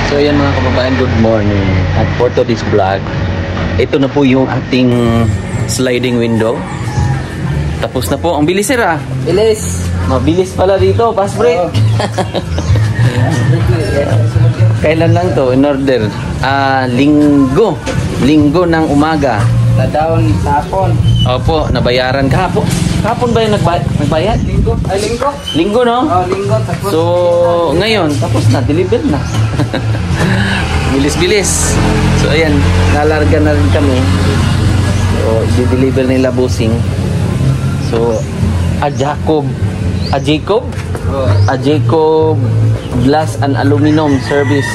So ayan mga kababayan, good morning. At for today's vlog, ito na po yung ating sliding window. Tapos na po. Ang bilis sir ah. Bilis. Mabilis pala dito, pass break. Kailan lang to in order? Linggo. Linggo ng umaga. Tadawon hapon. Opo, nabayaran kahapon. Kahapon ba yung nagbayad? Linggo. Ay, linggo. Linggo, no? Oh, linggo. Tapos, so, ngayon, tapos na. Deliver na. Bilis-bilis. So, ayan. Nalarga na rin kami. So, i-deliver nila busing. So, Jacob Glass and Aluminum Service,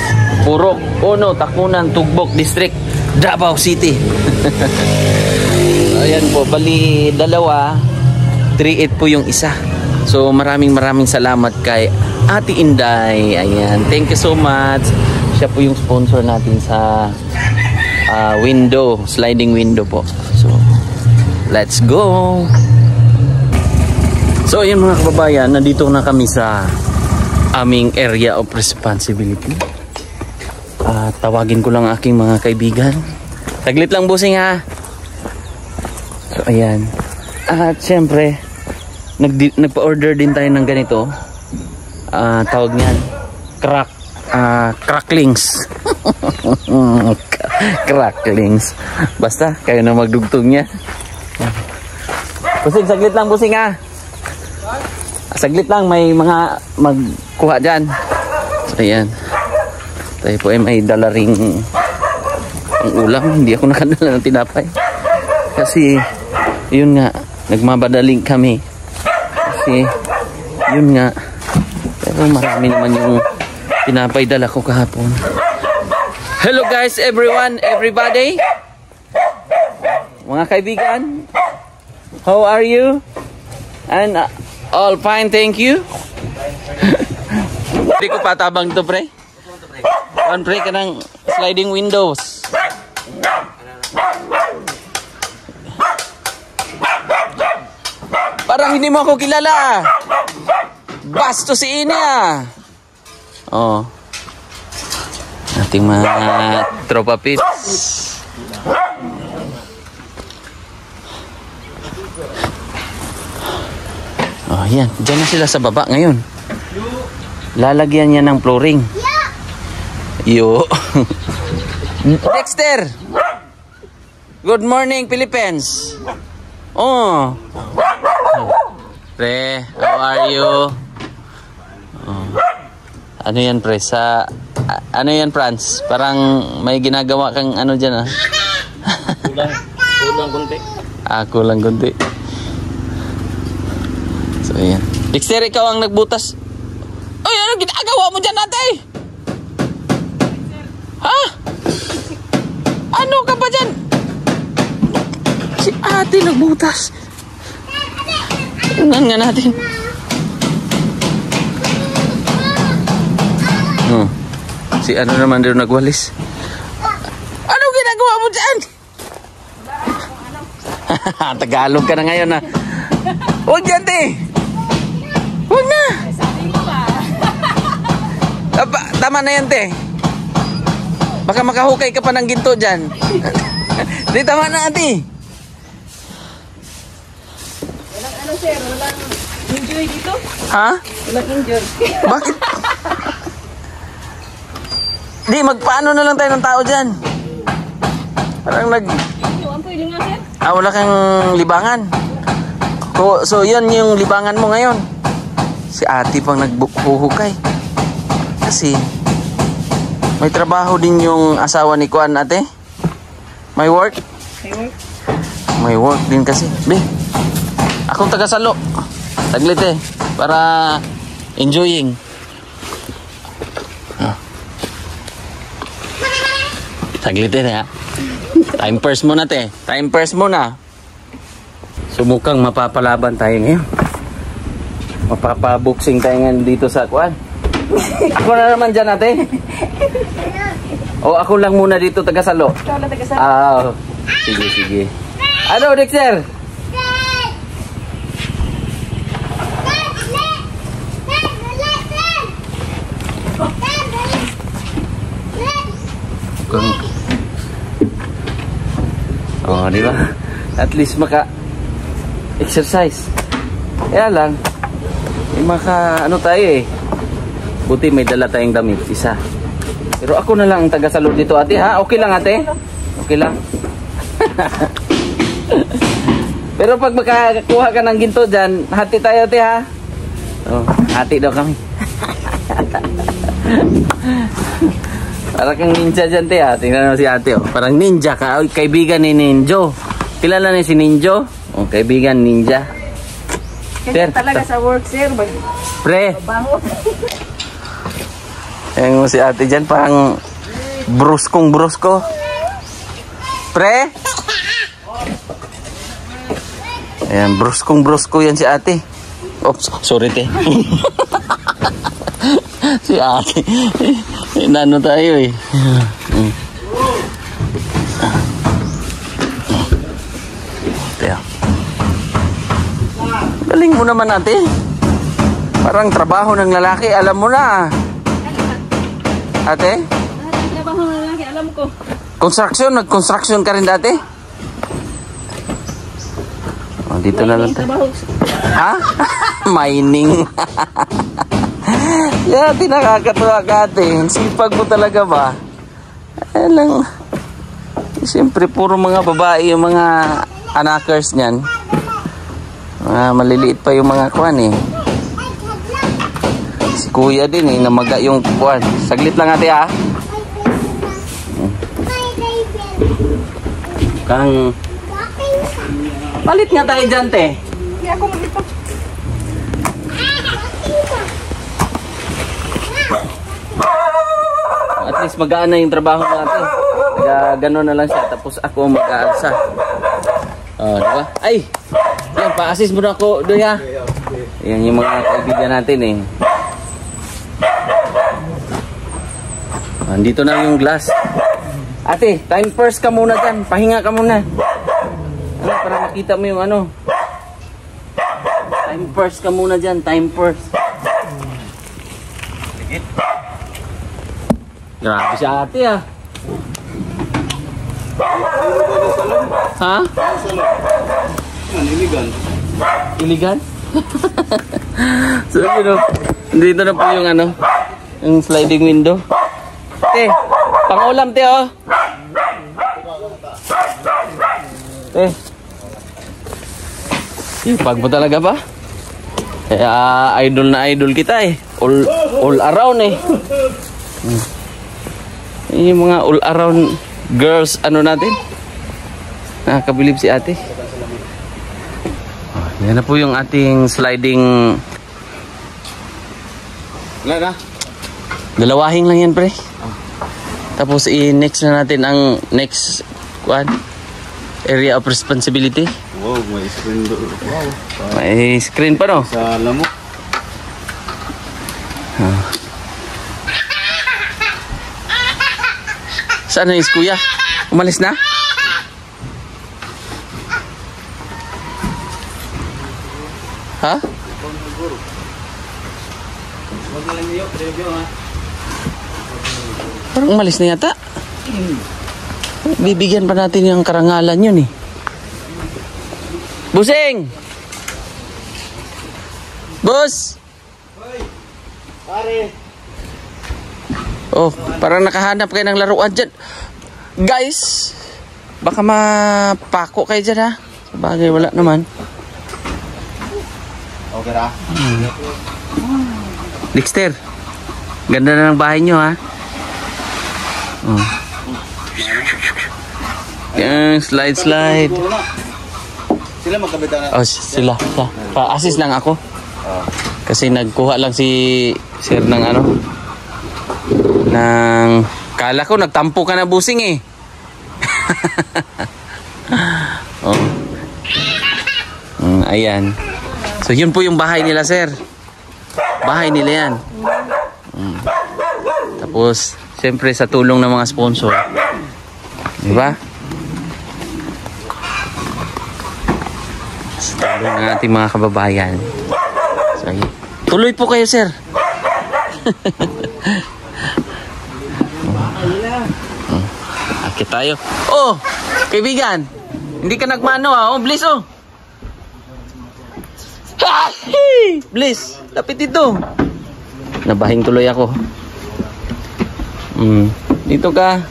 Purok, Ono, Takunan, Tugbok District, Davao City. Ayan po, bali dalawa, 3.8 po yung isa. So maraming salamat kay Ate Inday. Ayan, thank you so much. Siya po yung sponsor natin sa window, sliding window po. So let's go. So ayan mga kababayan, nandito na kami sa aming area of responsibility. Tawagin ko lang aking mga kaibigan. Taglit lang busing ha. So ayan. At syempre, nagpa-order din tayo ng ganito. Tawag niyan, cracklings. Cracklings. Basta, kayo na magdugtong niya. Busing, saglit lang busing ha. Saglit lang, may mga magkuha dyan. So ayan. Tayo po ay may dala ring ang ulam. Hindi ako nakadala ng tinapay. Kasi, yun nga, nagmabadaling kami. Kasi, yun nga. Pero marami naman yung tinapay dala ko kahapon. Hello guys, everyone, everybody. Mga kaibigan. How are you? And all fine, thank you. Hindi ko patabang to pre. One pre ka ng sliding windows. Parang hindi mo ako kilala. Basto si ini ah. Oh. Ating mga tropa pips. Oh, yan. Diyan na sila sa baba ngayon. Lalagyan niya ng flooring. Yo. Dexter. Good morning, Philippines. Oh. Pre, how are you? Oh. Ano yan, pre? Ano yan, Franz? Parang may ginagawa kang ano dyan, ah. Kulang kunti. Kulang kunti. So, ayan. Dexter, ikaw ang nagbutas. Ay, ano ginagawa mo dyan, ate? Ha? Ano ka ba dyan? Si ate nagbutas. Tingnan nga natin. Si ano naman doon nagwalis. Ano ginagawa mo dyan? Tagalog ka na ngayon, ha? Huwag dyan, te. Huwag na. Tama na yan, te. Baka makahukay ka pa ng ginto dyan. Di, tama na, ate. Walang ano, sir? Walang injury dito? Ha? Walang injury. Bakit? Di, magpaano na lang tayo ng tao dyan. Parang wala kang libangan. So, yun yung libangan mo ngayon. Si ate pang naghuhukay. Kasi, may trabaho din yung asawa ni Kuan, ate. May work? May work din kasi. Be, akong taga-salo. Taglit eh. Para enjoying. Taglit eh, ha? Time first muna, te. Time first muna. Sumukang mapapalaban tayo ngayon. Mapapabuksing tayo ngayon dito sa Kuan. Ako na naman dyan, ate. O ako lang muna dito, taga-salo. Ikaw lang taga-salo. Sige, sige. Ano, Dexter? di ba? At least maka-exercise. Kaya lang, ano tayo eh. Buti may dala tayong damit, isa. Pero ako na lang ang taga-salud dito, ate, ha? Okay lang, ate? Okay lang. Pero pag makakuha ka ng ginto dyan, hati tayo, ate, ha? Oh, hati daw kami. Parang kang ninja dyan, te, ha? Tingnan mo si ate, oh. Parang ninja ka. Kaibigan ni Ninjo. Kilala niyo si Ninjo? Oh, kaibigan ninja. Kasi talaga sa work, sir. Pre. Bango. Ayan mo si ate dyan, parang brusko. Pre? Ayan, brusko yan si ate. Oops, sorry te. Si ate. Nano tayo eh. Teo. Galing mo naman ate. Parang trabaho ng lalaki, alam mo na. Ate? Trabaho ng lalaki, alam ko. Nag-construction ka rin dati? Oh, dito na lang tayo. Ha? Mining. Yeah, nakakatuwa ka ate. Sipag mo talaga ba? Lang. Siyempre, puro mga babae yung mga anakers niyan. Maliliit pa yung mga kuwan eh. Si kuya din eh, namaga yung kuwan. Saglit lang ate ha. Kang palit nga tayo dyan, te. Hindi ako mag-ito. At least magaan na yung trabaho natin. Kaya gano'n na lang siya. Tapos ako mag-aalsa. Oh, diba? Ay! Yan, pa-assist mo na ako. Doy ha. Yan yung mga kaibigan natin eh. Andito na yung glass. Ate, time first ka muna dyan. Pahinga ka muna. Ano, para makita mo yung ano. Time first ka muna dyan. Time first. Grabe si ate ah. Ha? Iligan? So, dito na po yung ano, yung sliding window. Te, pangulam te oh. Te. Pag mo talaga ba? Kaya idol na idol kita eh. All around eh. Yung mga all around girls ano natin. Nakakabilib si ate. Yan na po yung ating sliding. Wala na. Dalawahing lang yan pre. Tapos i-next na natin ang next area of responsibility. Wow, may screen doon. Wow. May screen pa no? Sa lamok. Saan na yung kuya? Umalis na? Ha? Parang umalis na yata. Bibigyan pa natin yung karangalan yun eh. Busing! Bus! Pare! Oh, parang nakahanap kayo ng laruan dyan. Guys, baka mapako kayo dyan ha. Sabagay, wala naman. Okay ra? Dexter, ganda na ng bahay nyo ha. Oh. Yan, slide. Sila magkabitan na. Oh, sila. Pa-assist lang ako. Kasi nagkuha lang si sir ng ano. Kala ko nagtampo ka na busing eh. Oh. Ayan. So yun po yung bahay nila sir. Bahay nila yan. Tapos siyempre sa tulong ng mga sponsor. Diba? Sa tulong ng ating mga kababayan. So, tuloy po kayo sir. Akit tayo. Oh, kaibigan. Hindi ka nagmano oh. Bliss oh. Bliss, lapit ito. Nabahing tuloy ako. Dito ka.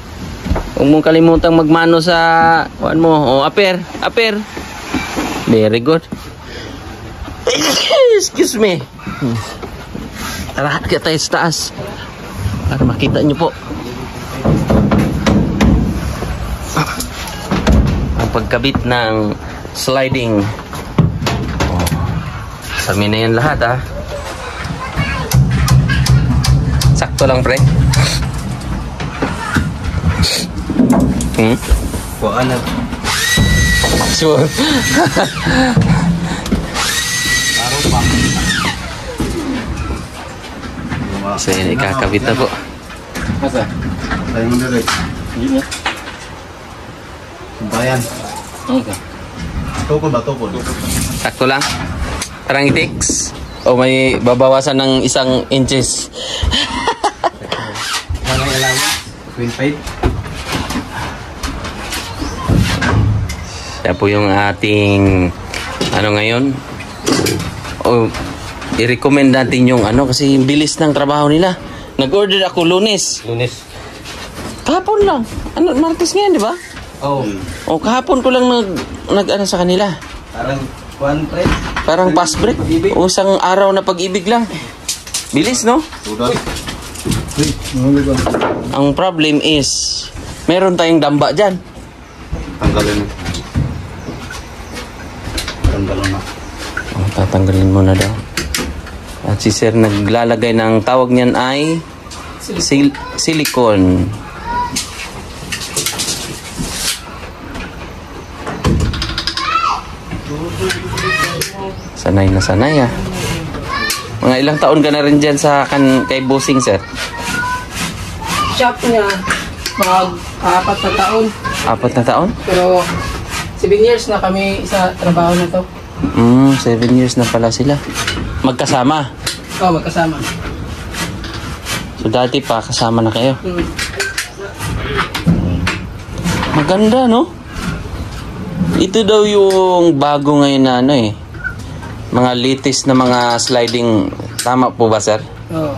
Huwag mong kalimutang magmano sa kuan mo. Oh, upper. Very good. Excuse me. Tara, kaya tayo sa taas. Para makita nyo po ang pagkabit ng sliding. Oh, sami na yan lahat ah. Sakto lang pre. Kuhaan na. Sure. Araw pa. So yun, ikakabit na po. Masa? Tayo mo direct. Hindi na. Bayan. Okay. Tukod ba? Tukod. Sakto lang. Parang itiks. O may babawasan ng 1 inches. Ano yung allowance? 25? Siya po yung ating ano ngayon. O i-recommend natin yung ano kasi bilis ng trabaho nila. Nag-order ako Lunes. Kahapon lang. Ano, Martes ngayon, di ba? Oh. O kahapon ko lang nag-ano sa kanila. Parang kuhaan pre. Parang fast break. O isang araw na pag-ibig lang. Bilis, no? Sudat. Ang problem is meron tayong damba dyan. Tanggalin. Tanggalin na. O, tatanggalin mo na daw. At si sir naglalagay ng tawag niyan ay silicone. Sanay na sanay ah. Mga ilang taon ka na rin dyan sa kay Bossing sir? Shop niya, mag-4 na taon. 4 na taon? Pero 7 years na kami sa trabaho na to. 7 years na pala sila. Magkasama? Oo, magkasama. So dati pa kasama na kayo? Hmm. Maganda no? Ito daw yung bago ngayon na ano eh. Mga latest na mga sliding. Tama po ba sir? Oo.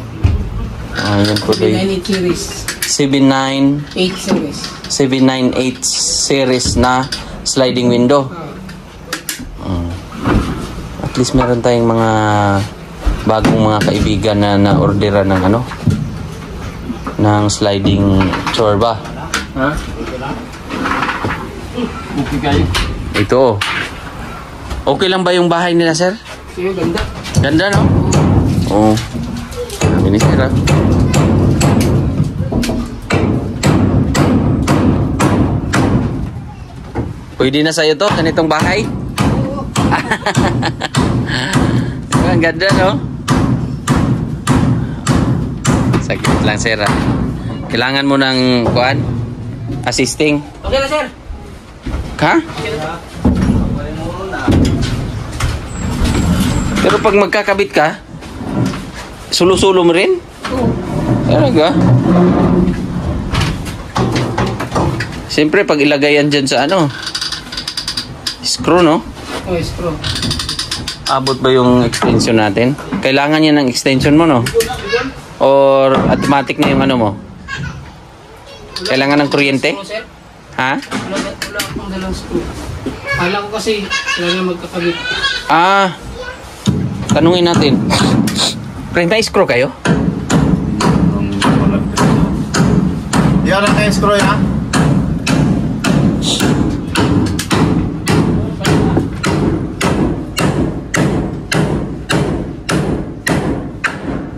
Yan po daw yung 798 series. 798 8 series. 798 series na sliding window. At least meron tayong mga bagong mga kaibigan na na-orderan ng ano ng sliding chorba. Ha? Okay kayo. Ito. Okay lang ba yung bahay nila, sir? Sige, ganda. Ganda, no? Oo. Sabi ni sir, ah. Pwede na sa'yo to, ganitong bahay? Ang ganda, no? Saglit lang, sir, ah. Kailangan mo ng, kuan? Assisting? Okay na, sir. Ha? Pero pag magkakabit ka, sulo-sulo mo rin? Oo. Talaga? Siyempre, pag ilagay yan dyan sa ano, screw, no? Oh, screw. Abot ba yung extension natin? Kailangan yan ng extension mo, no? Or automatic na yung ano mo? Kailangan ng kuryente? Screw, sir. Ha? Wala akong dalang screw. Kala ko kasi kailangan magkakabit. Ah, tanungin natin. Pre, may screw kayo? Di orang kayo screw ya?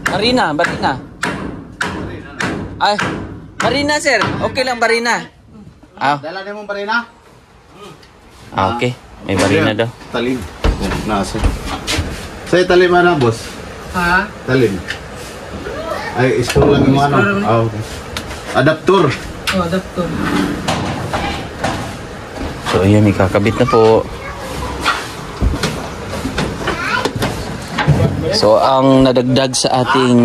Marina, Marina. Ay, Marina, sir. Okay lang, Marina. Ah, Dala niyo mong barina? okay. May Marina daw. Talim. Nasa. Sa'yo talim na, boss? Ha? Talim. Ay, screw lang yung ano. Screw lang. Ah, okay. Adapter. Oh, adapter. So, ayan, ikakabit na po. So, ang nadagdag sa ating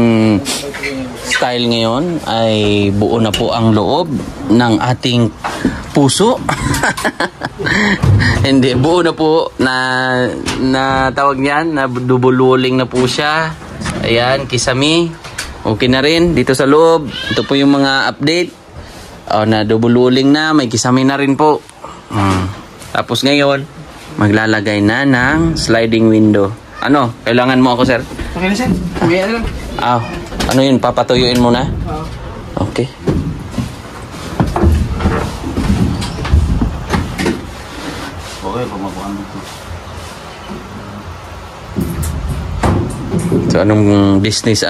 style ngayon ay buo na po ang loob ng ating puso. Hindi, buo na po na tawag niyan, na double walling na po siya. Ayan, kisame. Okay na rin dito sa loob. Ito po yung mga update. Na double walling na, may kisame na rin po. Tapos ngayon, maglalagay na ng sliding window. Ano? Kailangan mo ako, sir? Okay na, sir. Okay na lang. Ano yun? Papatuyuin mo na? Oo. Okay. Okay, pumakuan dito. So, anong business,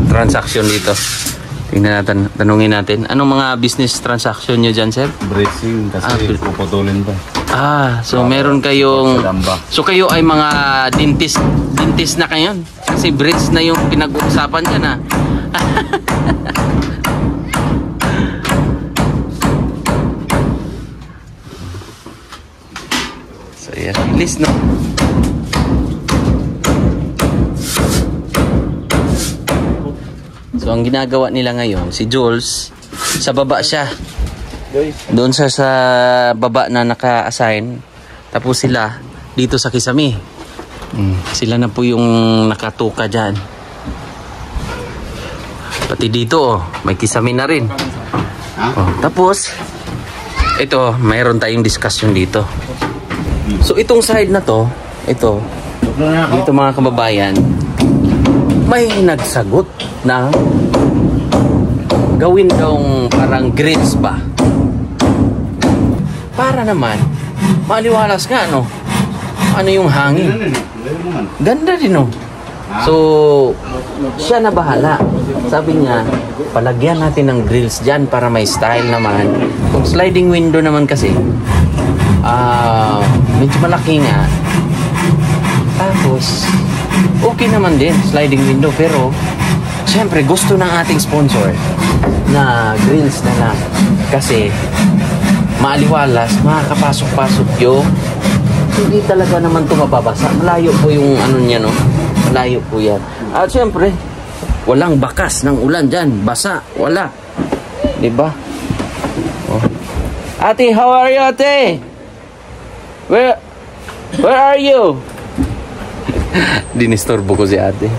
transaction dito? Tingnan natin, tanungin natin. Anong mga business transaction nyo dyan, sir? Bracing kasi puputulin pa. So meron kayong... Damba. So kayo ay mga dentist na kayo. Kasi bridge na yung pinag-uusapan dyan, ha? So, yan. Bilis, no? So, ang ginagawa nila ngayon, si Jules, sa baba siya. Doon sa baba na naka-assign. Tapos sila, dito sa kisame. Sila na po yung nakatuka dyan. Pati dito, may kisame na rin. Tapos, ito, mayroon tayong discussion dito. So, itong side na to, dito mga kababayan, may nagsagot na gawin daw parang grills ba? Para naman, maliwalas nga, ano yung hangin. Ganda din, no? So, siya na bahala. Sabi niya, palagyan natin ng grills dyan para may style naman. Kung sliding window naman kasi, medyo malaki nga. Tapos, okay naman din, sliding window. Pero, siyempre, gusto ng ating sponsor na grills na lang. Kasi, maaliwalas, makakapasok-pasok yung hindi talaga naman ito mababasa. Malayo po yung ano niya, no? Malayo po yan. At siyempre, walang bakas ng ulan dyan. Basa, wala. Diba? Oh. Ate, how are you, ate? Where are you? Dinistorbo ko si ate.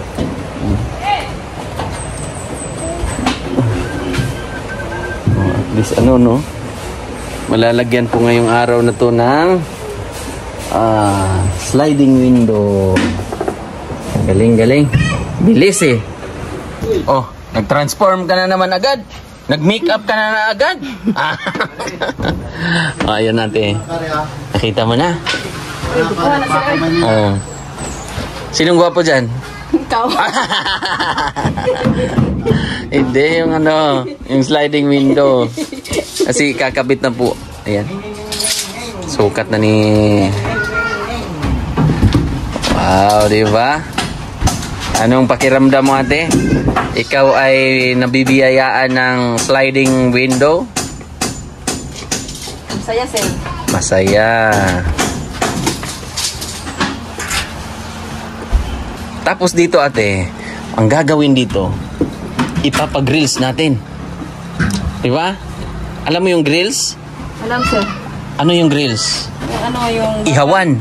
At least no? Malalagyan po ngayong araw na to ng sliding window. Galing. Bilis eh. Oh, nag-transform ka na naman agad. Nag-makeup ka na agad. Ayan natin. Nakita mo na. Sinong gwapo dyan? Ikaw. Hindi, yung sliding window. Kasi kakabit na po. Ayan. Sukat na ni... Wow, diba? Anong pakiramdam mo, ate? Ikaw ay nabibiyayaan ng sliding window? Masaya, sir. Masaya. Tapos dito, ate, ang gagawin dito, ipapag-grills natin. Diba? Alam mo yung grills? Alam, sir. Ano yung grills? Yung... Ihawan.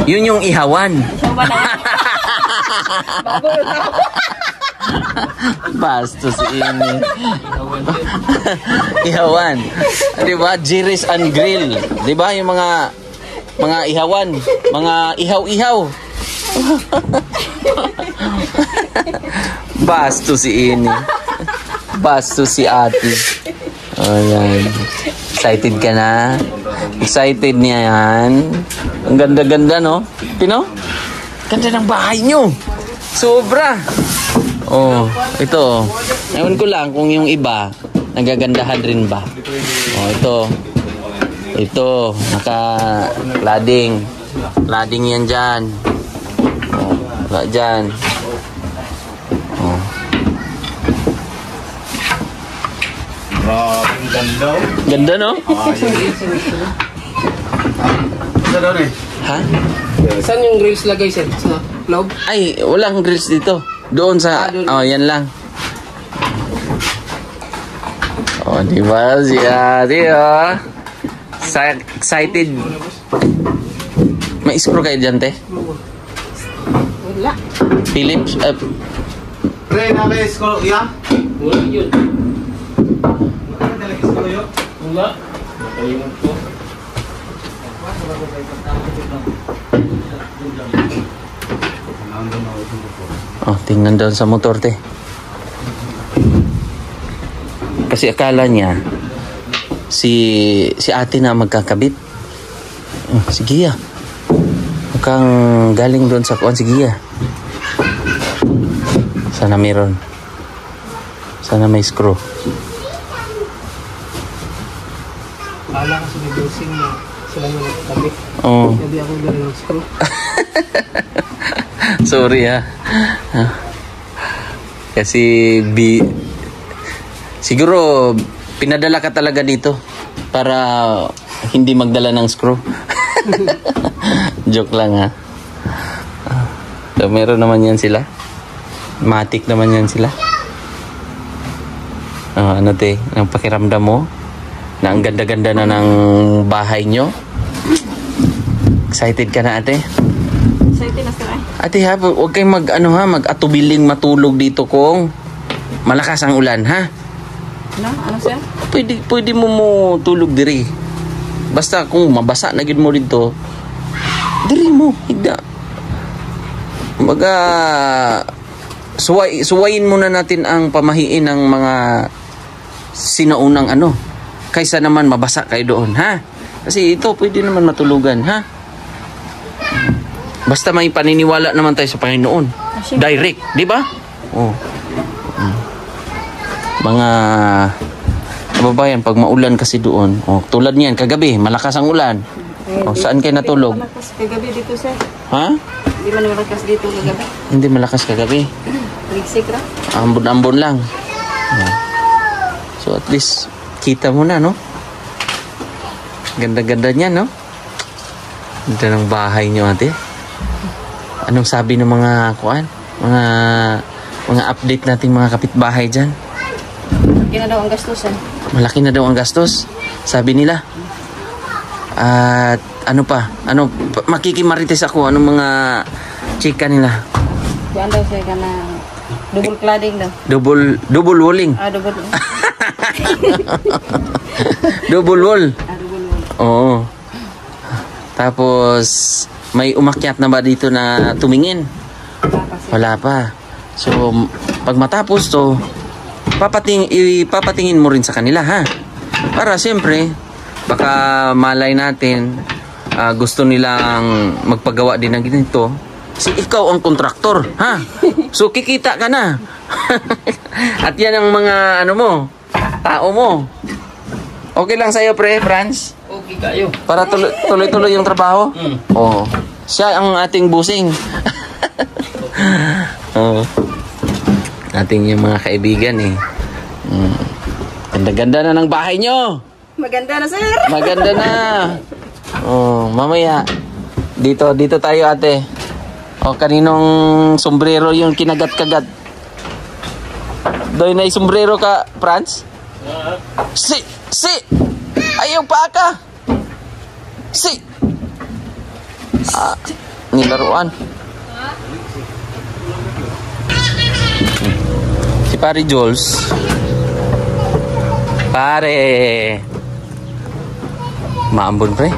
Yun yung ihawan. Ihawan na. Bago na. Bastos ini. Ihawan. Diba? Jiris and grill. Diba? Yung mga ihawan. Mga ihaw-ihaw. Bastos ini. Bastos si ate. Ayan. Excited ka na? Excited niya yan? Ang ganda-ganda, no? Pino? Ganda ng bahay nyo. Sobra. Oh, ito. Ewan ko lang kung yung iba nagagandahan rin ba. Oh, ito. Ito, naka-cladding. Cladding yan dyan. Oh, wala dyan. Oh. Ganda. Ganda, no? Ganda daw eh. Ha? Saan yung grills lagay, sir? Sa loob? Ay, walang grills dito. Doon sa... Oh, yan lang. Oh, di ba? Si ate, oh. Excited. May screw kayo dyan, te? Wala. Philips? Pre, nakais ko, ya? Wala yun. Nakais ko yun? Wala. Nakalimot ko. Oh, tingnan doon sa motor, te. Kasi akala niya si ate na magkakabit. Sige ah. Mukhang galing doon sa kuwan. Sige ah. Sana meron. Sana may screw. Kala kasi may dosing na sila mo nagkabit. Oh. Hindi ako galing ng screw. Sorry ha. Kasi siguro pinadala ka talaga dito para hindi magdala ng screw. Joke lang ha. So, meron naman yan sila. Matic naman yan sila. Ano te, ang pakiramdam mo na ang ganda-ganda na ng bahay nyo. Excited ka na ate? Excited na sir. Ate ha, huwag kayong mag-atubiling matulog dito kung malakas ang ulan ha. Ano sir? Pwede mo tulog diri. Basta kung mabasa na gid mo dito, diri mo, higda. Suwayin muna natin ang pamahiin ng mga sinaunang kaysa naman mabasa kayo doon, ha? Kasi ito pwede naman matulugan, ha? Basta may paniniwala naman tayo sa Panginoon. Direct, di ba? Oh. Mga kababayan, pag maulan kasi doon, tulad niyan, kagabi, malakas ang ulan. Saan kayo natulog? Malakas kagabi dito sir. Ha? Hindi man malakas dito kagabi. Hindi malakas kagabi. Ligsik ra. Ambon-ambon lang. So at least kita mo na, no? Ganda-ganda niya, no? Ganda ng bahay niyo, ate. Anong sabi ng mga kuan? Mga update nating mga kapitbahay diyan? Malaki na daw ang gastusan. Malaki na daw ang gastos, sabi nila. At makikimarites ako, anong mga chika nila? Diyan daw siya ka na double cladding daw. Double walling. Double. Double wall. Double wall. Oo. Tapos may umakyat na ba dito na tumingin? Wala pa. So pag matapos to, ipapatingin mo rin sa kanila, ha? Para siyempre baka malay natin gusto nilang magpagawa din ng ganito. Kasi ikaw ang kontraktor, ha? So kikita ka na. At yan ang mga tao mo. Okay lang sa'yo, pre, Franz? Okay kayo. Para tuloy-tuloy yung trabaho? Oo. Siya ang ating busing. Oo. Ating yung mga kaibigan eh. Ganda-ganda na ng bahay nyo. Maganda na sir. Maganda na. Mamaya. Dito tayo, ate. Kaninong sombrero yung kinagat-kagat? Doy na sombrero ka, Franz? Si! Ayaw pa ka! Si! Nilaruan. Si Pare Jules. Pare! Maambon, pre.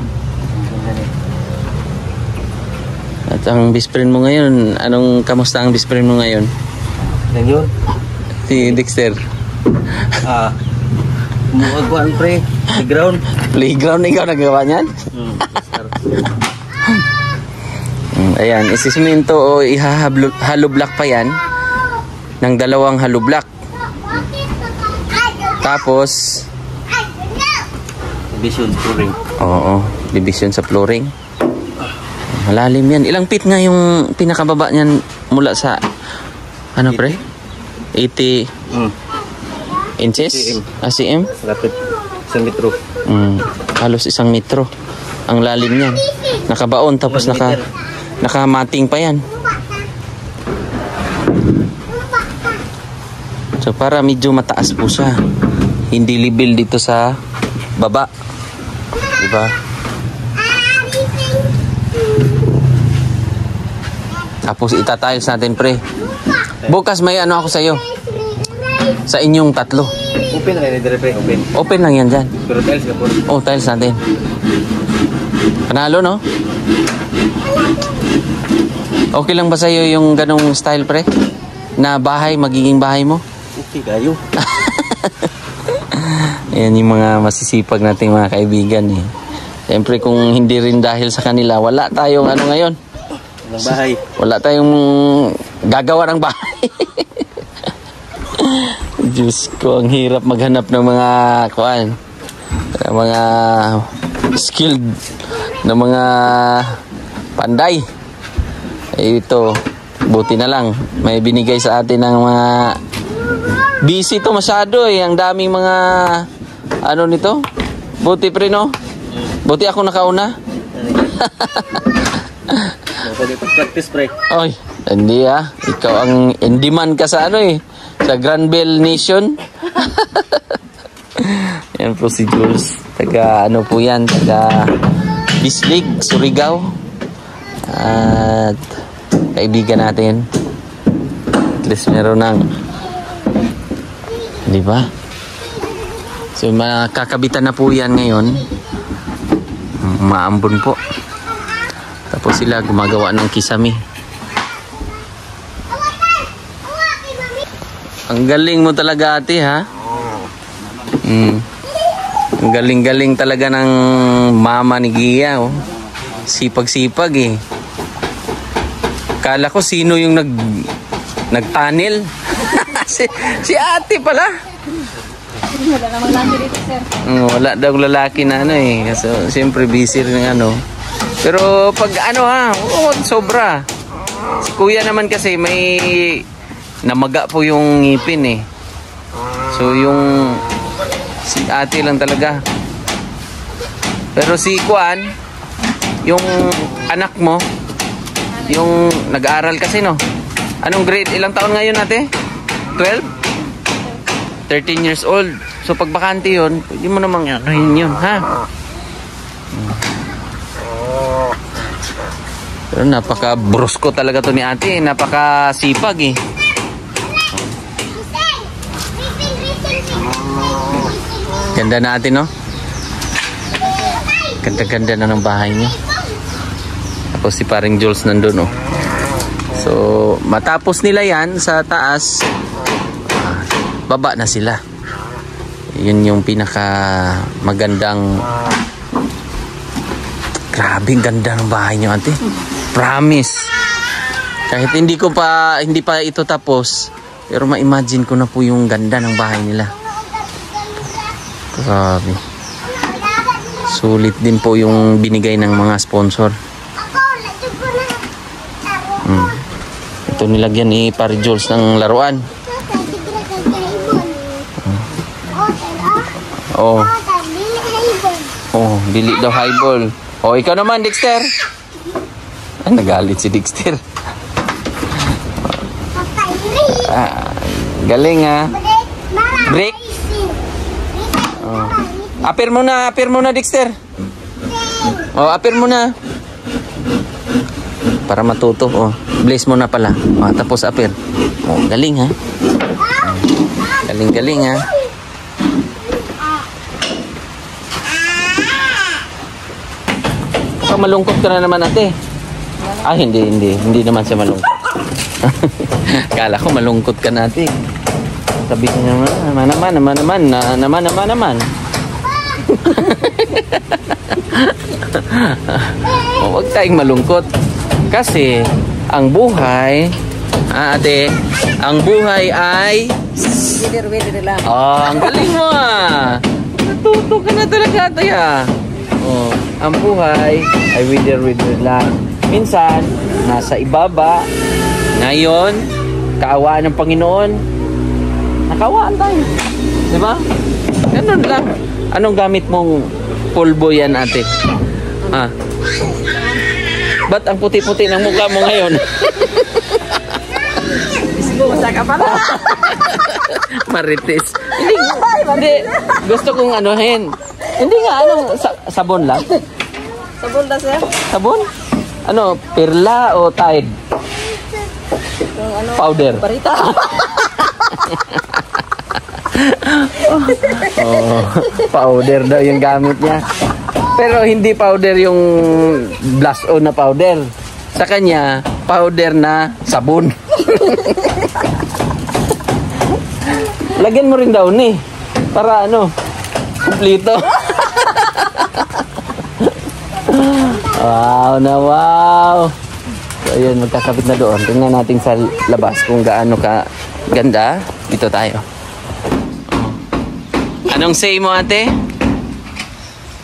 At ang best friend mo ngayon, kamusta ang best friend mo ngayon? Yan yun. Si Dexter. Muagwan pre. Playground. Playground, ikaw nagawa niyan? Ayan, isisimento o halo-block pa yan ng 2 halo-block. Tapos Division flooring. Oo, division sa flooring. Malalim yan. Ilang feet nga yung pinakababa niyan mula sa pre? 80 inches? cm? Lapit 1 metro. Halos 1 metro ang lalim niyan. Nakabaon tapos nakamating pa yan. So para medyo mataas po siya. Hindi level dito sa baba. Diba? Tapos itatiles natin, pre. Bukas may ano ako sa'yo. Sa inyong tatlo. Open na rin, pre. Open. Open lang yan dyan. Pero tiles ka po. Oh, tiles natin. Panalo, no? Okay lang ba sa'yo yung ganong style, pre? Na bahay, magiging bahay mo? Okay, kayo. Yan yung mga masisipag nating mga kaibigan eh. Siyempre kung hindi rin dahil sa kanila, wala tayong ano ngayon. Ng bahay. Wala tayong gagawa ng bahay. Diyos ko, ang hirap maghanap ng mga kuan, mga skilled na mga panday. Eh, ito, buti na lang may binigay sa atin ng mga busy to masyado eh. Ang daming mga ano nito. Buti pre, no? Buti ako nakauna. Pwede practice, pre. Oy, hindi ah. Ikaw ang in demand ka sa ano eh. Sa Granville Nation. Yan po si Jules. Taga ano po yan. Taga Bislig, Surigao. At kaibigan natin. At least meron ng, di ba? So makakabitan na po yan ngayon. Maambon po. Tapos sila gumagawa ng kisame. Ang galing mo talaga, ate, ha? Ang galing-galing talaga ng mama ni Gia, oh. Sipag-sipag, eh. Kala ko sino yung nagtanil. si ate pala. Wala namang laki dito, sir. Wala daw lalaki na ano eh. Kasi siyempre busy rin ng ano. Pero pag ano ha, sobra. Si kuya naman kasi may namaga po yung ngipin eh. So yung si ate lang talaga. Pero si Kuan, yung anak mo, yung nag-aaral kasi, no? Anong grade? Ilang taon ngayon, ate? 12? 13 years old. So pag bakante yun, pwede mo namang anuhin yun, ha? Pero napaka-brusko talaga to ni ate. Napaka-sipag eh. Ganda na ate, no? Ganda-ganda na ng bahay niyo. Tapos si paring Jules nandun, no? So matapos nila yan sa taas, baba na sila. Yun yung pinaka magandang. Grabe, ganda ng bahay niyo, ate. Promise. Kahit hindi pa ito tapos, pero ma-imagine ko na po yung ganda ng bahay nila. Grabe. Sulit din po yung binigay ng mga sponsor. Ito nilagyan ni Pare Jules ng laruan. Oh. Oh, bili daw highball. Oh, ikaw naman, Dexter. Ah, nagalit si Dexter. Ah, galing ah. Break. Oh. Apir muna, Dexter. Oh, apir muna. Para matuto. Oh, blaze muna pala. Oh, tapos apir. Oh, galing ha. Galing ha. Oh, malungkot ka na naman, ate. Ah, hindi naman siya malungkot. Kala ko malungkot ka na, ate. Sabi ko naman. Oh, huwag tayong malungkot. Kasi ang buhay, ate, ang buhay ay Wither lang. oh, ang galing mo ah. Natuto ka na talaga, ate ah. Oh, ang buhay ay wither lang. Minsan nasa ibaba. Ngayon, kaawaan ng Panginoon, nakawaan tayo. Diba? Ganun lang. Anong gamit mong pulbo yan, ate? Ah. Ba't ang puti-puti ng mukha mo ngayon? Busa ka pala. Marites. Hindi. Gusto kong anuhin. Hindi nga, anong sabon lang? Sabon na, sir. Sabon? Ano, Perla o Tide? Yung ano, Powder. Barita. Oh, powder daw yung gamit niya. Pero hindi powder yung blush on na powder. Sa kanya, powder na sabon. Lagyan mo rin daw ni para ano, kumplito. Wow na wow. So ayun, magkakabit na doon. Tingnan natin sa labas kung gaano ka ganda. Dito tayo. Anong say mo, ate?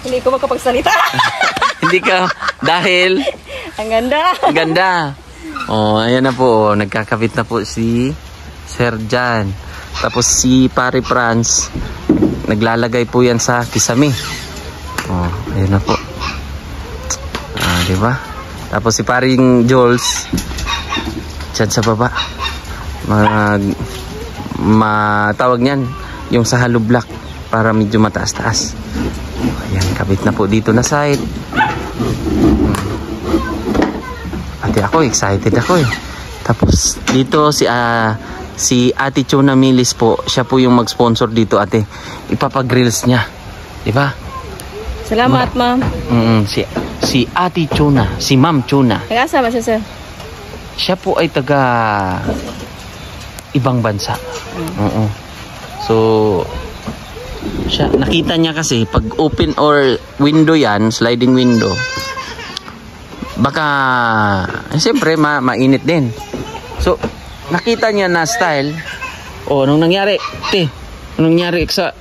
Hindi ko makapagsalita. Hindi ka, dahil Ang ganda. ang ganda. Oh, ayan na po. Nagkakabit na po si Sir Jan. Tapos si Pare Franz, naglalagay po yan sa kisame. Oh, ayan na po. Ah, di ba? Tapos si Paring Jules, dyan sa baba. Matawag niyan, yung sa hollow block para medyo mataas-taas. Ayan, kabit na po dito na side. Pati ako, excited ako eh. Tapos dito si Ate Chona Milis po, siya po yung mag-sponsor dito, ate. Ipapag-grills niya. Di ba? Salamat, ma'am. Si Ate Chona, si Ma'am Chona. Nag-asa ba siya, sir? Siya po ay taga ibang bansa. Oo. So, siya, nakita niya kasi pag open or window yan, sliding window, baka, siyempre, mainit din. So, nakita niya na style. Oh, anong nangyari? Anong nangyari sa...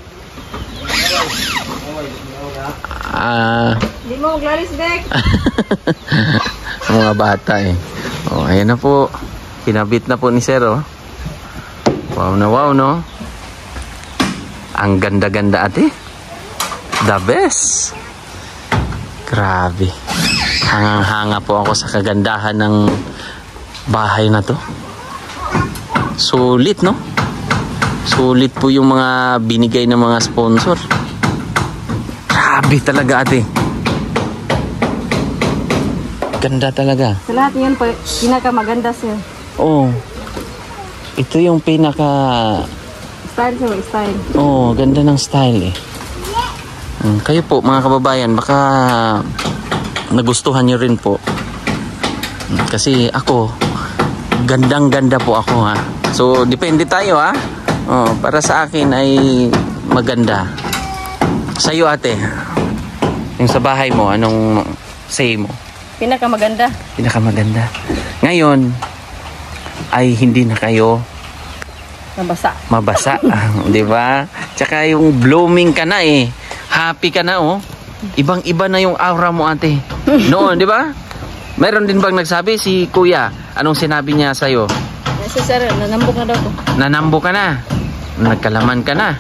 Hindi mo maglalis, Bek. Mga bata eh. Oh, ayan na po. Kinabit na po ni Sir, oh. Wow na wow, no? Ang ganda-ganda, ate. The best. Grabe. Hangang-hanga po ako sa kagandahan ng bahay na to. Sulit, no? Sulit po yung mga binigay ng mga sponsor. Grabe talaga, ate. Ganda talaga. Sa lahat yun, pinakamaganda, sir. Oh. Ito yung pinaka... Style, sir. Style. Oh, ganda ng style eh. Kayo po, mga kababayan, baka nagustuhan nyo rin po. Kasi ako, gandang-ganda po ako, ha. So, depende tayo, ha. Oh, para sa akin ay maganda. Sa'yo, ate, yung sa bahay mo, anong say mo? Pinakamaganda. Pinakamaganda. Ngayon, ay hindi na kayo mabasa. Di ba? Tsaka yung blooming ka na eh. Happy ka na, oh. Ibang-iba na yung aura mo, ate. Noon, di ba? Meron din bang nagsabi si Kuya? Anong sinabi niya sa'yo? Yes, sir. Nanambok na daw ko. Nanambo ka na. Nagkalaman ka na.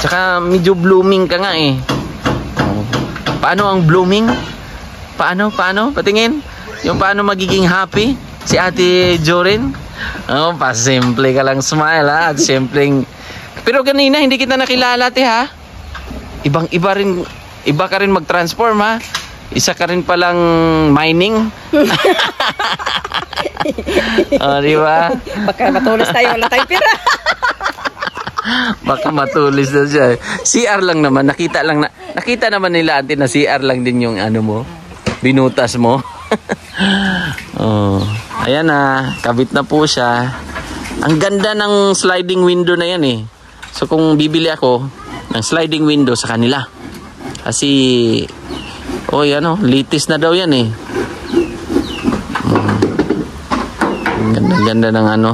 Tsaka medyo blooming ka nga eh. Paano ang blooming? Paano? Patingin. Yung paano magiging happy? Si Ate Jorin? Oh, pasimple ka lang smile, ha? At simpleng... Pero kanina, hindi kita nakilala, te, ha? Ibang-iba rin... Iba ka rin mag-transform, ha? Isa ka rin palang mining. Oh, di ba? Baka matulis tayo. Wala tayong pira. Baka matulis na siya. CR lang naman. Nakita naman nila, ate, na CR lang din yung ano mo. Binutas mo. Oh. Ayan na. Kabit na po siya. Ang ganda ng sliding window na yan eh. So kung bibili ako ng sliding window sa kanila. Kasi oh yan oh. Litis na daw yan eh. Ang ganda-ganda ng ano.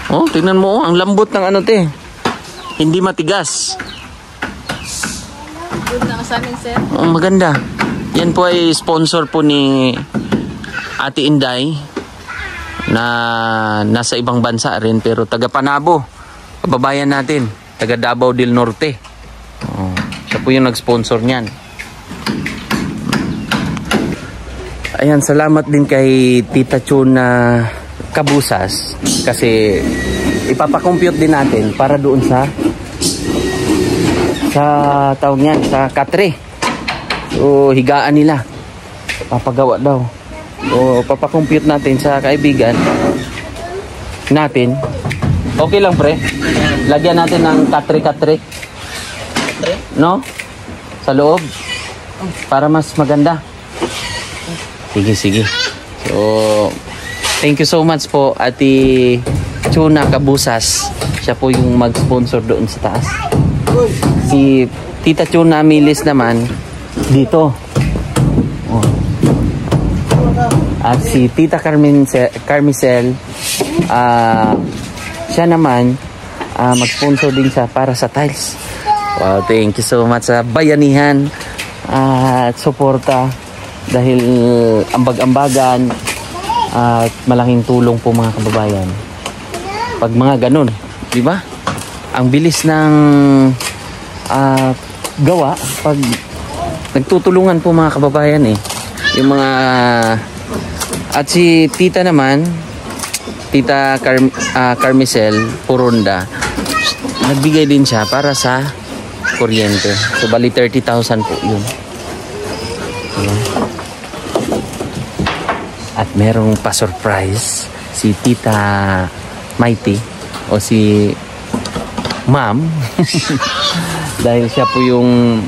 Oh, tingnan mo oh. Ang lambot ng ano te. Hindi matigas. Good na sa amin, sir. Oh, maganda. Yan po ay sponsor po ni Ate Inday na nasa ibang bansa rin pero taga Panabo. Kababayan natin, taga Davao del Norte. Oh, siya po yung nag-sponsor niyan. Ayan, salamat din kay Tita Chona Kabusas kasi ipapakompute din natin para doon sa sa tawag niyan, sa katre. So higaan nila. Papagawa daw. So papakompute natin sa kaibigan natin. Okay lang pre. Lagyan natin ng katre-katre. No? Sa loob. Para mas maganda. Sige, sige. So, thank you so much po, Ate Chuna Kabusas. Siya po yung mag-sponsor doon sa taas. Si Tita Chuna Milis naman, dito. Oh. At si Tita Carmicel, siya naman, mag-sponsor din siya para sa tiles. Wow, thank you so much sa bayanihan at suporta. Dahil ambag-ambagan at malaking tulong po mga kababayan. Pag mga ganun, di ba? Ang bilis ng gawa pag nagtutulungan po mga kababayan eh. Yung mga at si Tita naman, Tita Carmicel Puronda, nagbigay din siya para sa kuryente. So bali 30,000 po yun. At merong pa-surprise si Tita Mighty o si Ma'am dahil siya po yung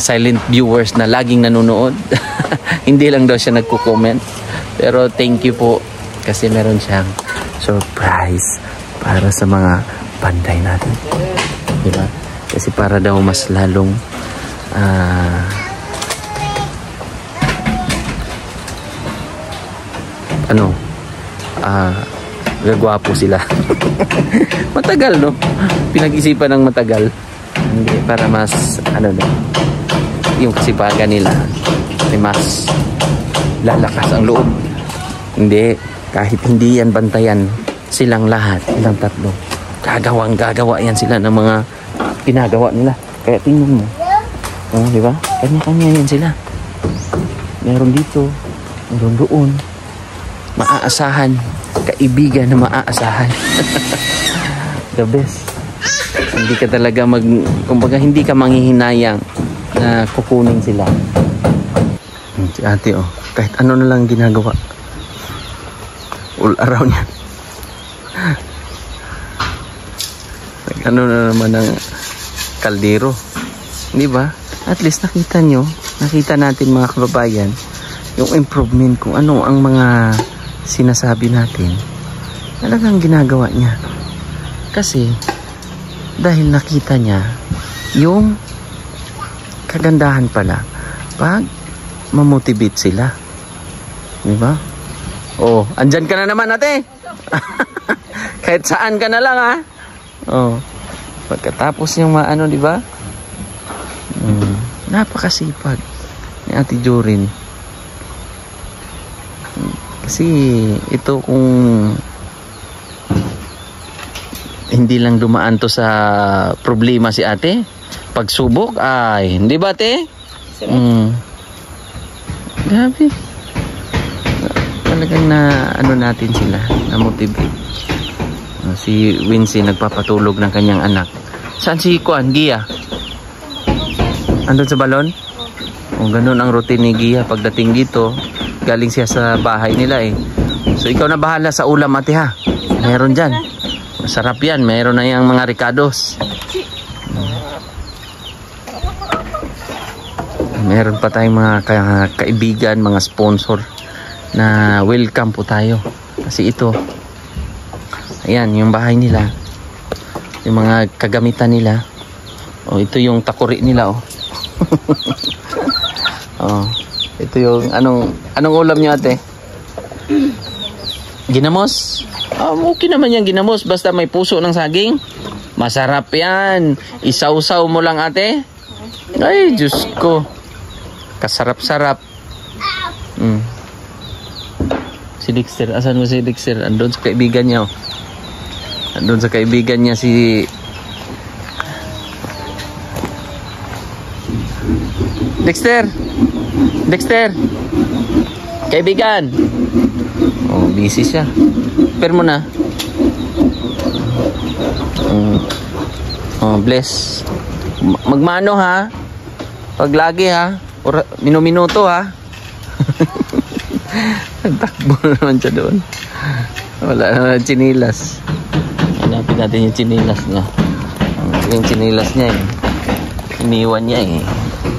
silent viewers na laging nanonood. Hindi lang daw siya nagko-comment, pero thank you po kasi meron siyang surprise para sa mga panday natin, diba? Kasi para daw mas lalong gagwapo sila. Matagal, no? Pinag-isipan ng matagal. Hindi, para mas yung kasipagan nila ay mas lalakas ang loob. Hindi, kahit hindi yan bantayan silang lahat, silang tatlo, gagawa yan sila ng mga ginagawa nila. Kaya tingnan mo, di ba? Kanya-kanya yan sila. Meron dito, meron doon. Maaasahan, kaibigan na maaasahan. The best. Hindi ka talaga kumbaga hindi ka manghihinayang na kukunin sila. Si ate kahit ano na lang ginagawa, all around yan. Ano na naman ang kaldero, di ba? At least nakita natin mga kababayan yung improvement kung ano ang mga sinasabi natin, talagang ginagawa niya. Kasi dahil nakita niya yung kagandahan pala pag mamotivate sila, di ba? Oh, andyan ka na naman ate. Kahit saan ka na lang ha. Oh, pagkatapos yung di ba? Napakasipag ni Ate Jorin. Kasi ito kung hindi lang dumaan to sa problema si ate, pagsubok ay, hindi ba ate? Grabe. Talagang natin sila, na motivate. Si Wincy nagpapatulog ng kanyang anak. Saan si Gia? Andun sa balon? Ganun ang routine ni Gia pagdating dito. Galing siya sa bahay nila eh. So ikaw na bahala sa ulam ate ha. Meron dyan. Masarap yan. Meron na yung mga ricados. Meron pa tayong mga kaibigan, mga sponsor na welcome po tayo. Kasi ito, ayan yung bahay nila. Yung mga kagamitan nila. Ito yung takuri nila Ito yung anong ulam niyo ate? Ginamos? Okay naman yung ginamos basta may puso ng saging. Masarap yan. Isaw-saw mo lang ate. Ay, Diyos ko. Kasarap-sarap. Si Dexter, asan mo si Dexter? Andun sa kaibigan niya Andun sa kaibigan niya si Dexter. Kaibigan. Busy siya. Pero mo na. Bless. Magmano ha. Pag lagi ha. Minuto ha. Takbo naman siya doon. Wala naman chinilas. Hanapin natin yung chinilas niya. Yung chinilas niya eh. Iniwan niya eh.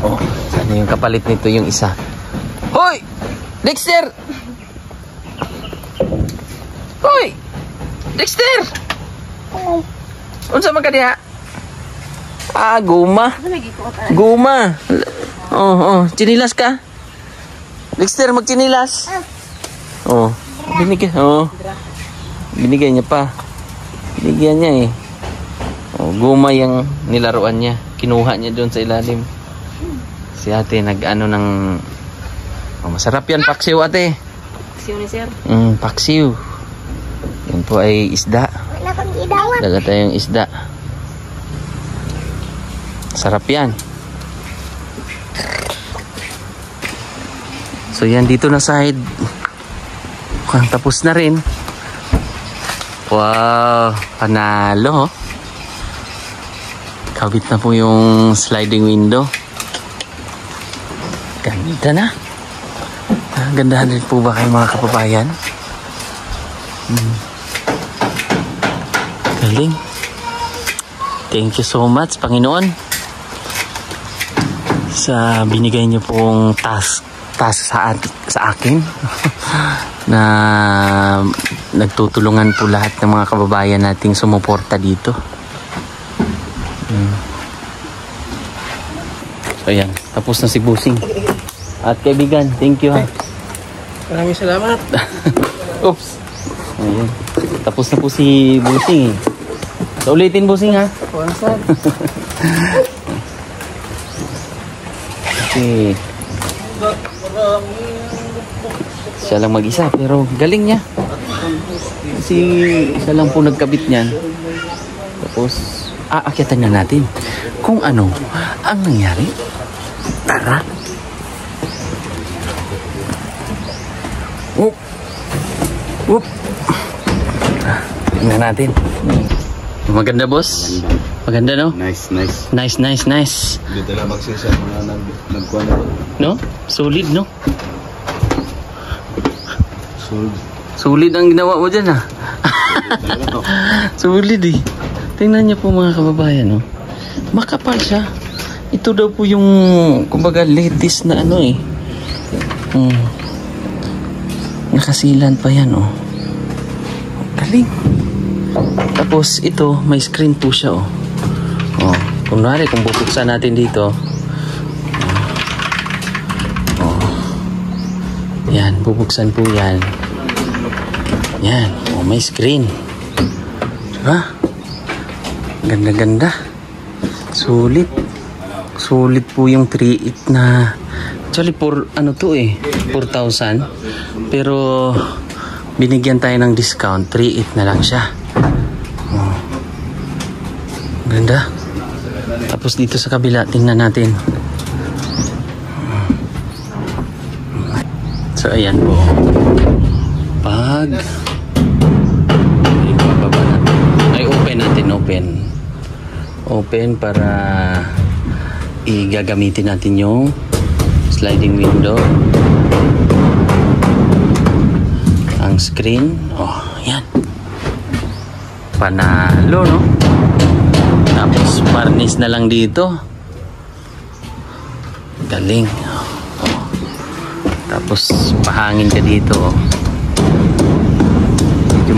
Oh, sana yung kapalit nito yung isa. Hoy! Dexter! Hoy! Dexter! Unsa man ka diha? Ah, guma. Guma. Oh, chinilas ka? Dexter, magchinilas. Oh, binigay. Oh. Binigay niya pa. Binigyan niya eh. Oh, guma yung nilaruan niya. Kinuha niya doon sa ilalim. Si ate nag-ano ng... Oh, masarap yan, paksiw ate. Paksiw ni sir. Paksiw. Yan po ay isda. Daga tayong isda. Sarap yan. So yan dito na side. Mukhang tapos na rin. Wow, panalo. Kabit na po yung sliding window. Ganda na. Gandahan rin po ba kayo mga kababayan? Galing. Thank you so much, Panginoon, sa binigay niyo pong task sa akin na nagtutulungan po lahat ng mga kababayan nating sumuporta dito. So ayan, tapos na si Busing. At kaibigan, thank you ha. Maraming salamat. Oops. Ayan. Tapos na po si Busing eh. So ulitin Busing ha. Okay. Siya lang mag-isa pero galing niya. Kasi siya lang po nagkabit niyan. Tapos aakyatan na natin kung ano ang nangyari. Tara. Whoop. Whoop. Tingnan natin. Maganda boss. Maganda no? Nice. Nice. Dito lang magsisa mga nagkuha na. No? Solid no? Solid. Ang ginawa mo dyan ha. Solid eh. Tingnan niyo po mga kababayan no? Makapal siya. Ito daw po yung kumbaga latest na ano eh. Nakasilan pa yan oh. Galing. Tapos ito may screen po siya oh. Oh, kunwari kung bubuksan natin dito. Oh. Yan, bubuksan po yan. Yan, oh may screen. Diba? Ganda. Sulit. Sulit po yung 3.8 na. Actually, ano to eh, 4,000. Pero, binigyan tayo ng discount. 3.8 na lang siya. Oh. Ganda. Tapos dito sa kabila, tingnan natin. So, ayan po. Pag ay open natin, open para igagamitin natin yung sliding window, ang screen. Oh, yan. Panalo, no? Tapos varnish na lang dito. Galing. Oh. Tapos pahangin ka dito. Oh. Medyo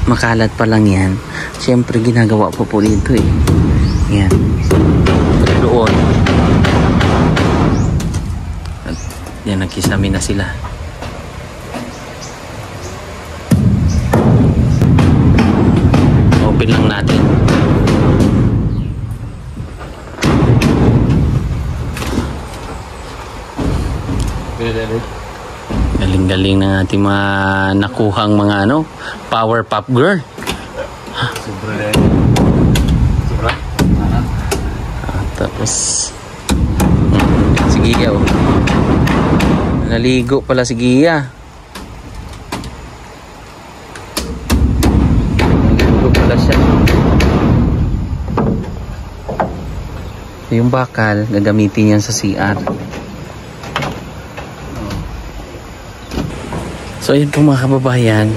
makalat pa lang yan. Siyempre ginagawa po dito eh. Yan. Doon. At yan, nagkisami na sila. Open lang natin. Galing-galing ng ating mga nakuhang mga ano, Power Pop Girl. Sobra. Tapos si Gia oh. Naligo pala si Gia. Naligo pala siya. Yung bakal, gagamitin yan sa CR. So yun po mga kababayan,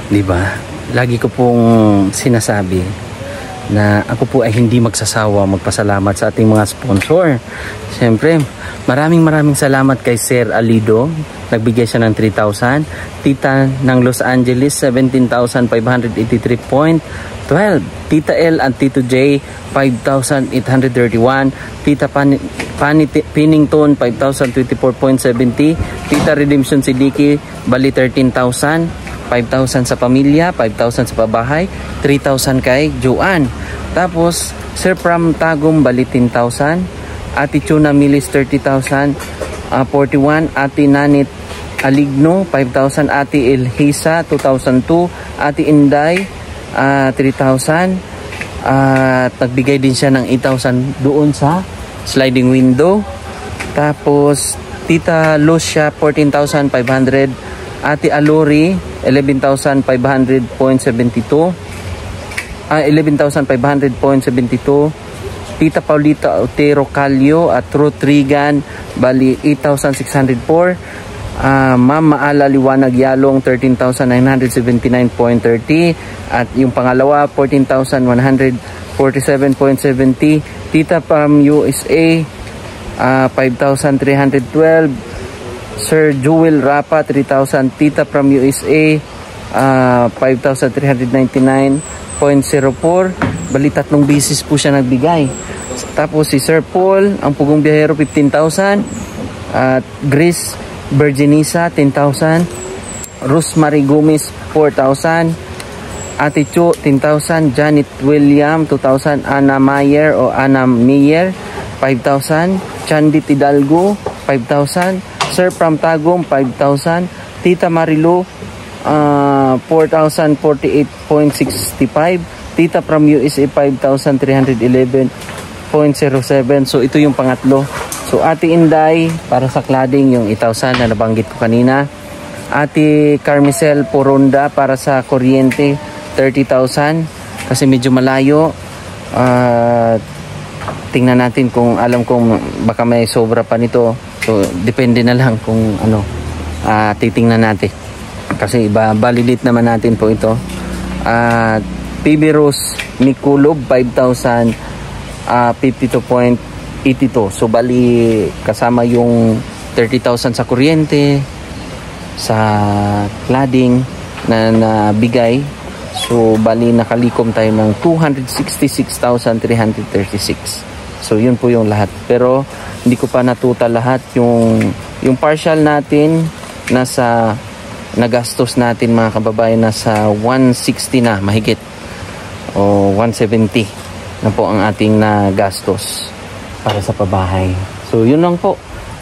di ba? Lagi ko pong sinasabi na ako po ay hindi magsasawa magpasalamat sa ating mga sponsor. Siyempre, maraming salamat kay Sir Alido. Nagbigay siya ng 3,000. Tita ng Los Angeles, 17,583.12. Tita L and Tito J, 5,831. Tita Pennington, 5,024.70. Tita Redemption Sidiki, bali 13,000. 5,000 sa pamilya, 5,000 sa pabahay, 3,000 kay Joanne. Tapos, Sir Pram Tagum, bali 10,000. Ate Chuna Milis, 30,000. 41. Ate Nanit Aligno, 5,000. Ate Elhisa, 2,002. Ate Inday, 3,000. Nagbigay din siya ng 8,000 doon sa sliding window. Tapos, Tita Lucia, 14,500. Ate Alori, 11,500.72. 11,500.72. Tita Paulita Otero Calio at Ruth Regan, bali 8,604. Ma'am Maala Liwanag Yalong, 13,979.30. At yung pangalawa, 14,147.70. Tita Pam USA, 5,312. Sir Jewel Rapa, 3,000. Tita from USA, 5,399.04. Bali 3 bisis po siya nagbigay. Tapos si Sir Paul, ang Pugong Biyahero, 15,000. At Grace Virginisa, 10,000. Rosemary Gomez, 4,000. Ate Cho, 10,000. Janet William, 2,000. Anna Mayer o Anna Meyer, 5,000. Chandit Hidalgo, 5,000. Sir Pram Tagum, 5,000. Tita Marilu, 4,048.65. Tita from USA, 5,311.07. So ito yung pangatlo. So Ate Inday, para sa cladding, yung 8,000 na nabanggit ko kanina. Ate Carmicel Poronda, para sa kuryente, 30,000. Kasi medyo malayo. Tingnan natin kung alam kong baka may sobra pa nito. So depende na lang kung ano, titingnan natin. Kasi validate naman natin po ito. PB Rose Mikulob, 5,000, 52.82. So bali kasama yung 30,000 sa kuryente, sa cladding na nabigay. So bali nakalikom tayo ng 266,336. So yun po yung lahat. Pero hindi ko pa natutal lahat. Yung partial natin nasa nagastos natin mga kababayan nasa 160 na mahigit o 170 na po ang ating nagastos para sa pabahay. So yun lang po.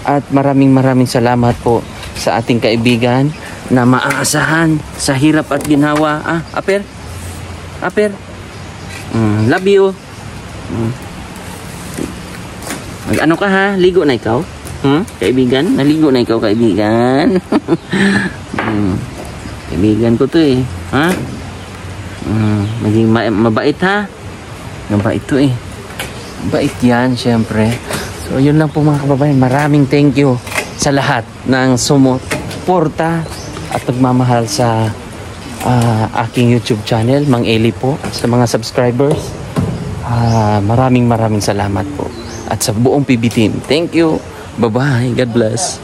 At maraming salamat po sa ating kaibigan na maaasahan sa hirap at ginawa. Aper? Love you. Ano ka ha? Ligo na ikaw? Kaibigan? Naligo na ikaw, kaibigan? Kaibigan ko to eh. Ha? Maging mabait ha? Mabait to eh. Mabait yan, syempre. So, yun lang po mga kababayan. Maraming thank you sa lahat ng sumuporta at nagmamahal sa aking YouTube channel, Mang Eli po. Sa mga subscribers, maraming salamat po. At sa buong PB team, thank you. Bye-bye. God bless.